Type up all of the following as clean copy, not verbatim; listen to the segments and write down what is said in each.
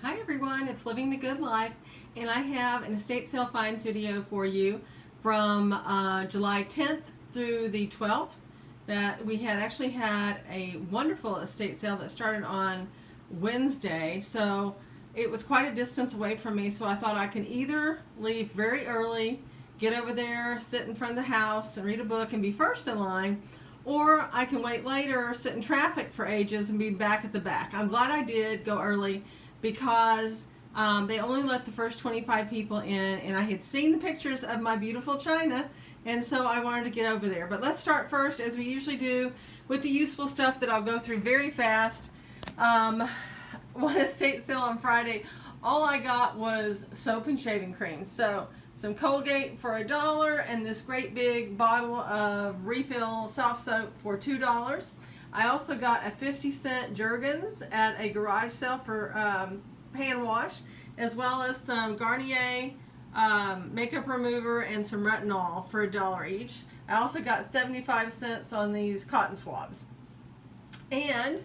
Hi everyone, it's Living the Good Life, and I have an estate sale finds video for you from July 10th through the 12th. That we actually had a wonderful estate sale that started on Wednesday, so it was quite a distance away from me, so I thought I can either leave very early, get over there, sit in front of the house and read a book and be first in line, or I can wait later, sit in traffic for ages and be back at the back. I'm glad I did go early because they only let the first 25 people in, and I had seen the pictures of my beautiful china, and so I wanted to get over there. But let's start first, as we usually do, with the useful stuff that I'll go through very fast. One estate sale on Friday, all I got was soap and shaving cream. So some Colgate for $1 and this great big bottle of refill soft soap for $2. I also got a 50-cent Jergens at a garage sale for hand wash, as well as some Garnier makeup remover and some retinol for $1 each. I also got 75 cents on these cotton swabs. And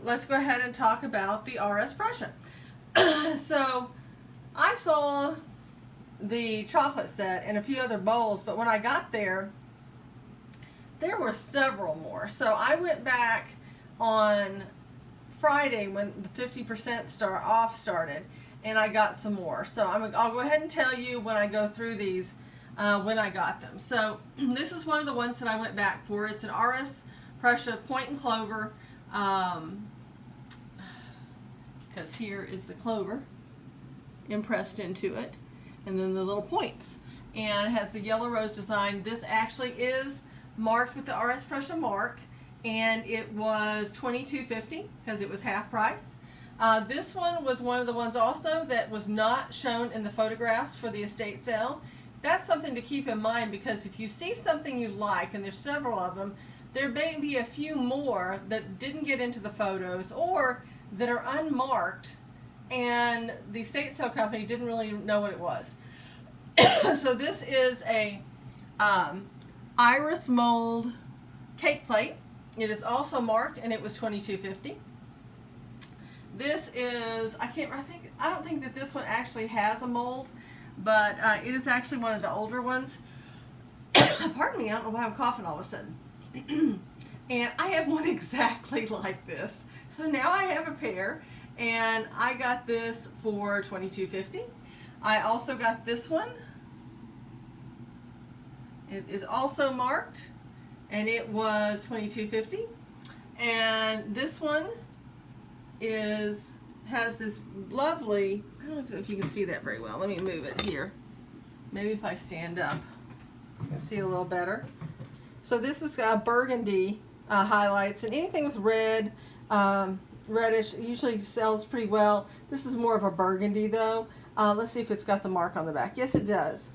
let's go ahead and talk about the RS Prussia. So I saw the chocolate set and a few other bowls, but when I got there, there were several more. So I went back on Friday when the 50% off started, and I got some more. So I'll go ahead and tell you when I go through these when I got them. So this is one of the ones that I went back for. It's an RS Prussia Point and Clover, because here is the clover impressed into it, and then the little points, and it has the yellow rose design. This actually is marked with the RS Prussia mark, and it was $22.50 because it was half price. This one was one of the ones also that was not shown in the photographs for the estate sale. That's something to keep in mind, because if you see something you like, and there's several of them, there may be a few more that didn't get into the photos or that are unmarked, and the estate sale company didn't really know what it was. So this is a iris mold cake plate. It is also marked, and it was $22.50. This is, I don't think that this one actually has a mold, but it is actually one of the older ones. Pardon me, I don't know why I'm coughing all of a sudden. And I have one exactly like this. So now I have a pair, and I got this for $22.50. I also got this one. It is also marked, and it was $22.50. And this one has this lovely, I don't know if you can see that very well. Let me move it here. Maybe if I stand up, you can see it a little better. So this is burgundy highlights, and anything with red, reddish usually sells pretty well. This is more of a burgundy though. Let's see if it's got the mark on the back. Yes, it does.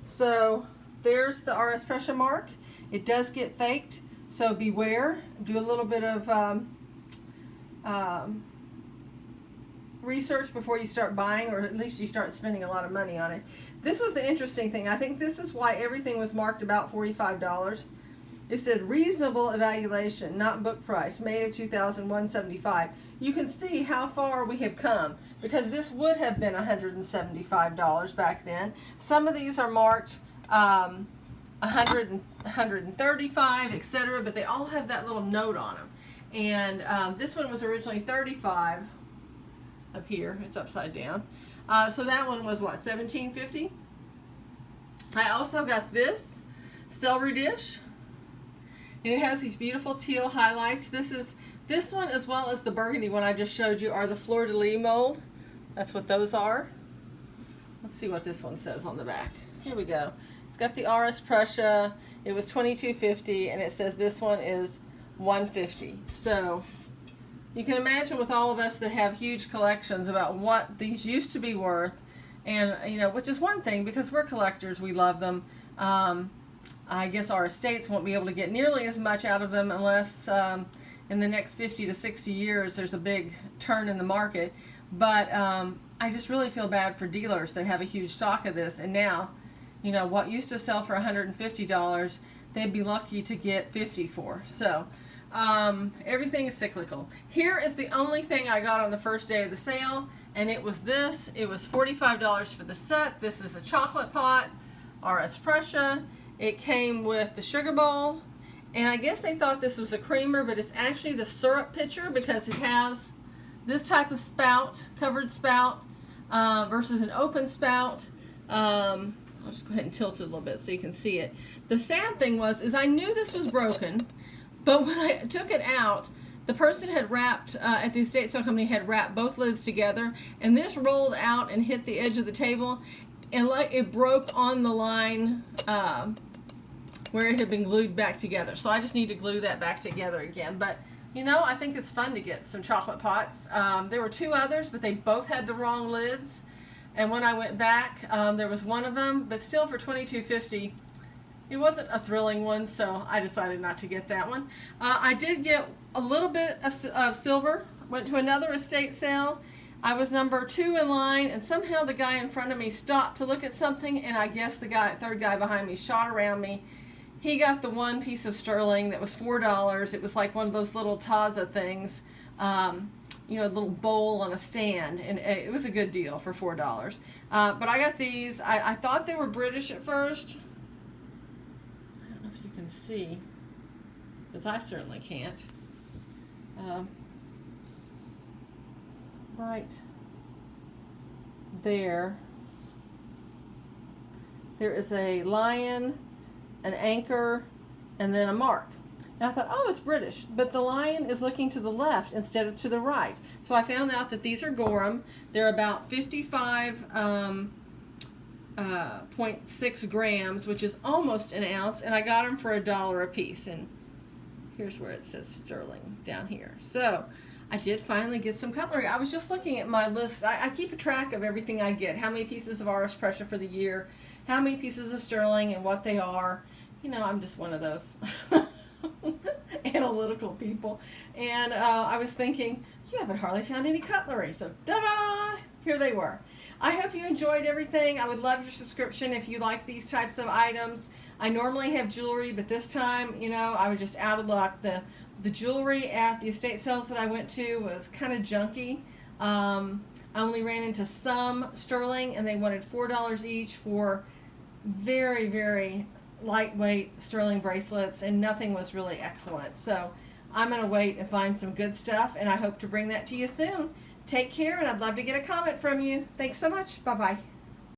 So there's the RS Prussia mark. It does get faked, so beware. Do a little bit of research before you start buying, or at least you start spending a lot of money on it. This was the interesting thing. I think this is why everything was marked about $45. It said reasonable evaluation, not book price, May of 2001, $75. You can see how far we have come, because this would have been $175 back then. Some of these are marked 100, 135, etc., but they all have that little note on them. And this one was originally $35 up here. It's upside down. So that one was what, $17.50? I also got this celery dish. And it has these beautiful teal highlights. This one, as well as the burgundy one I just showed you, are the fleur-de-lis mold. That's what those are. Let's see what this one says on the back. Here we go. It's got the RS Prussia. It was $22.50, and it says this one is $150. So you can imagine, with all of us that have huge collections, about what these used to be worth, and which is one thing, because we're collectors, we love them. I guess our estates won't be able to get nearly as much out of them unless in the next 50 to 60 years there's a big turn in the market. But I just really feel bad for dealers that have a huge stock of this, and now, what used to sell for $150, they'd be lucky to get $50 for. So Everything is cyclical. Here is the only thing I got on the first day of the sale, and it was this. It was $45 for the set. This is a chocolate pot, RS Prussia. It came with the sugar bowl, and I guess they thought this was a creamer, but it's actually the syrup pitcher because it has this type of spout, covered spout, versus an open spout. I'll just go ahead and tilt it a little bit so you can see it. The sad thing is I knew this was broken, but when I took it out, the person had wrapped, at the estate sale company, had wrapped both lids together, and this rolled out and hit the edge of the table, and like it broke on the line where it had been glued back together. So I just need to glue that back together again. But you know, I think it's fun to get some chocolate pots. There were two others, but they both had the wrong lids. And when I went back, there was one of them, but still for $22.50. It wasn't a thrilling one, so I decided not to get that one. I did get a little bit of silver. Went to another estate sale. I was number 2 in line, and somehow the guy in front of me stopped to look at something, and I guess the third guy behind me shot around me. He got the one piece of sterling that was $4. It was like one of those little Taza things, you know, a little bowl on a stand, and it was a good deal for $4. But I got these. I thought they were British at first. I don't know if you can see, because I certainly can't. Right there is a lion, an anchor, and then a mark. And I thought, oh, it's British, but the lion is looking to the left instead of to the right. So I found out that these are Gorham. They're about 55.6 grams, which is almost an ounce, and I got them for $1 a piece. And here's where it says sterling down here. So I did finally get some cutlery. I was just looking at my list. I keep a track of everything I get, how many pieces of RS Prussia for the year, how many pieces of sterling, and what they are. You know, I'm just one of those analytical people. And I was thinking, you haven't hardly found any cutlery. So, ta-da! Here they were. I hope you enjoyed everything. I would love your subscription if you like these types of items. I normally have jewelry, but this time, you know, I was just out of luck. The jewelry at the estate sales that I went to was kind of junky. I only ran into some sterling, and they wanted $4 each for very, very lightweight sterling bracelets, and nothing was really excellent. So I'm going to wait and find some good stuff, and I hope to bring that to you soon. Take care, and I'd love to get a comment from you. Thanks so much. Bye-bye.